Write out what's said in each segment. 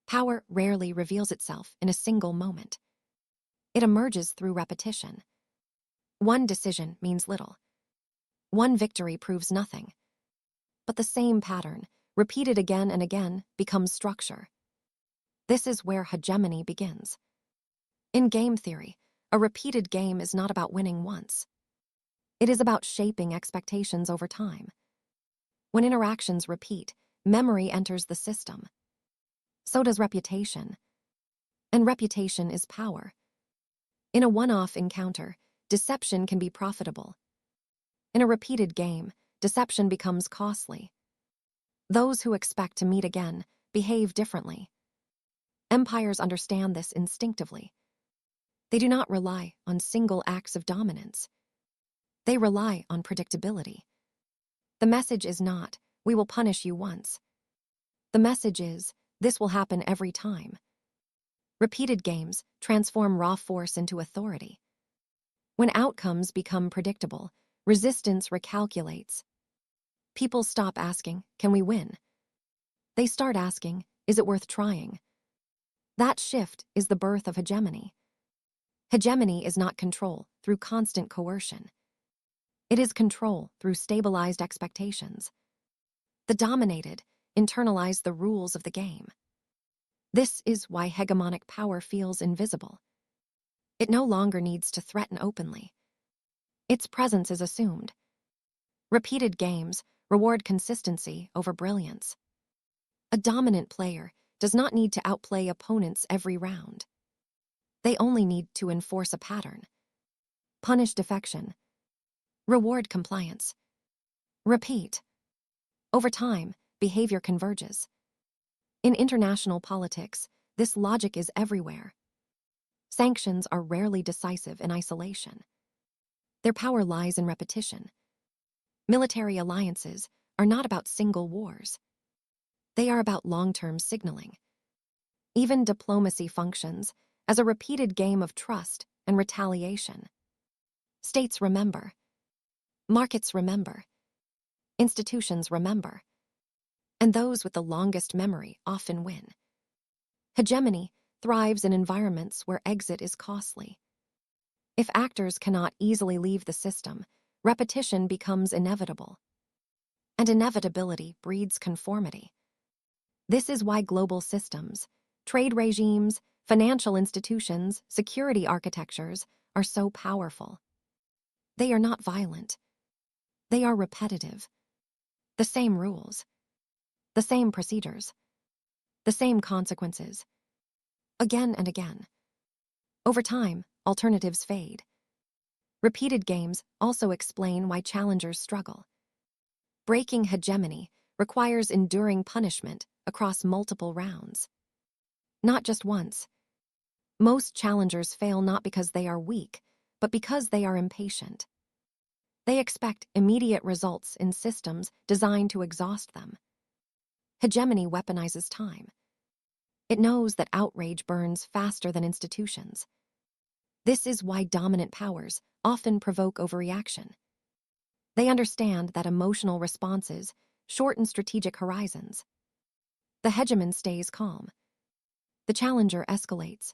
Power rarely reveals itself in a single moment. It emerges through repetition. One decision means little. One victory proves nothing. But the same pattern, repeated again and again, becomes structure. This is where hegemony begins. In game theory, a repeated game is not about winning once. It is about shaping expectations over time. When interactions repeat, memory enters the system. So does reputation. And reputation is power. In a one-off encounter, deception can be profitable. In a repeated game, deception becomes costly. Those who expect to meet again behave differently. Empires understand this instinctively. They do not rely on single acts of dominance. They rely on predictability. The message is not, "We will punish you once." The message is, "This will happen every time." Repeated games transform raw force into authority. When outcomes become predictable, resistance recalculates. People stop asking, "Can we win?" They start asking, "Is it worth trying?" That shift is the birth of hegemony. Hegemony is not control through constant coercion. It is control through stabilized expectations. The dominated internalize the rules of the game. This is why hegemonic power feels invisible. It no longer needs to threaten openly. Its presence is assumed. Repeated games reward consistency over brilliance. A dominant player does not need to outplay opponents every round. They only need to enforce a pattern. Punish defection. Reward compliance. Repeat. Over time, behavior converges. In international politics, this logic is everywhere. Sanctions are rarely decisive in isolation. Their power lies in repetition. Military alliances are not about single wars. They are about long-term signaling. Even diplomacy functions as a repeated game of trust and retaliation. States remember. Markets remember. Institutions remember. And those with the longest memory often win. Hegemony thrives in environments where exit is costly. If actors cannot easily leave the system, repetition becomes inevitable. And inevitability breeds conformity. This is why global systems, trade regimes, financial institutions, security architectures are so powerful. They are not violent. They are repetitive. The same rules. The same procedures. The same consequences. Again and again. Over time, alternatives fade. Repeated games also explain why challengers struggle. Breaking hegemony requires enduring punishment across multiple rounds. Not just once. Most challengers fail not because they are weak, but because they are impatient. They expect immediate results in systems designed to exhaust them. Hegemony weaponizes time. It knows that outrage burns faster than institutions. This is why dominant powers often provoke overreaction. They understand that emotional responses shorten strategic horizons. The hegemon stays calm. The challenger escalates.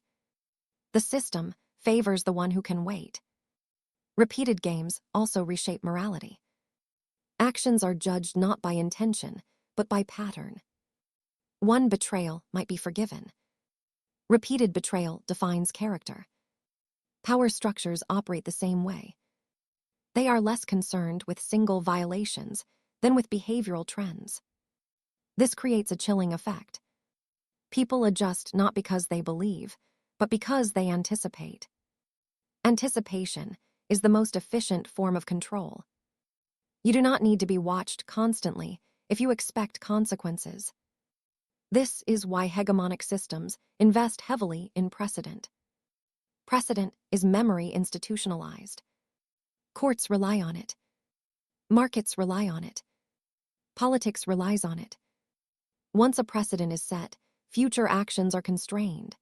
The system favors the one who can wait. Repeated games also reshape morality. Actions are judged not by intention, but by pattern. One betrayal might be forgiven. Repeated betrayal defines character. Power structures operate the same way. They are less concerned with single violations than with behavioral trends. This creates a chilling effect. People adjust not because they believe, but because they anticipate. Anticipation is the most efficient form of control. You do not need to be watched constantly if you expect consequences. This is why hegemonic systems invest heavily in precedent. Precedent is memory institutionalized. Courts rely on it. Markets rely on it. Politics relies on it. Once a precedent is set, future actions are constrained.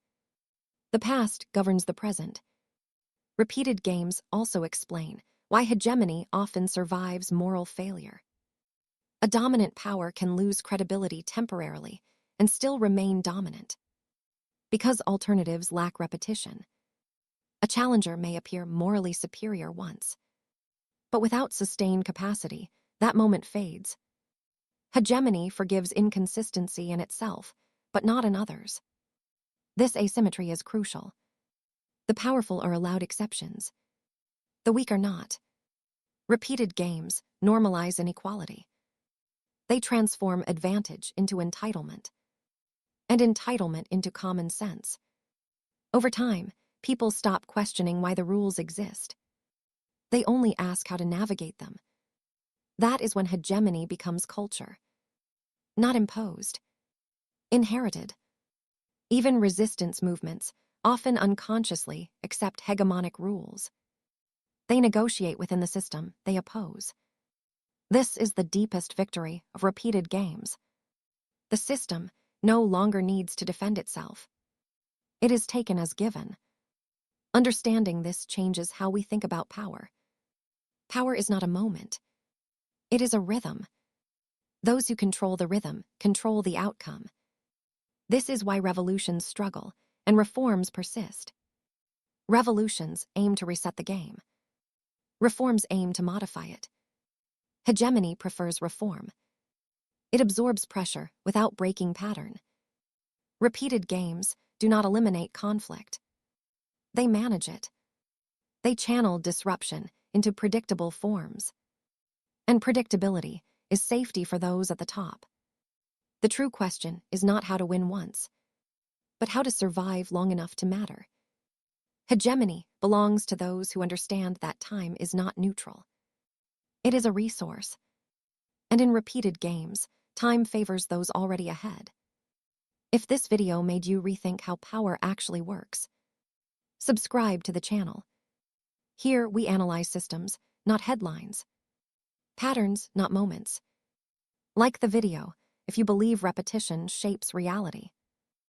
The past governs the present. Repeated games also explain why hegemony often survives moral failure. A dominant power can lose credibility temporarily and still remain dominant. because alternatives lack repetition. A challenger may appear morally superior once, but without sustained capacity, that moment fades. Hegemony forgives inconsistency in itself, but not in others. This asymmetry is crucial. The powerful are allowed exceptions. The weak are not. Repeated games normalize inequality. They transform advantage into entitlement, and entitlement into common sense. Over time, people stop questioning why the rules exist. They only ask how to navigate them. That is when hegemony becomes culture. Not imposed. Inherited. Even resistance movements, often unconsciously, accept hegemonic rules. They negotiate within the system they oppose. This is the deepest victory of repeated games. The system no longer needs to defend itself. It is taken as given. Understanding this changes how we think about power. Power is not a moment. It is a rhythm. Those who control the rhythm control the outcome. This is why revolutions struggle and reforms persist. Revolutions aim to reset the game. Reforms aim to modify it. Hegemony prefers reform. It absorbs pressure without breaking pattern. Repeated games do not eliminate conflict. They manage it. They channel disruption into predictable forms. And predictability is safety for those at the top. The true question is not how to win once, but how to survive long enough to matter. Hegemony belongs to those who understand that time is not neutral. It is a resource. And in repeated games, time favors those already ahead. If this video made you rethink how power actually works, subscribe to the channel. Here we analyze systems, not headlines. Patterns, not moments. Like the video if you believe repetition shapes reality.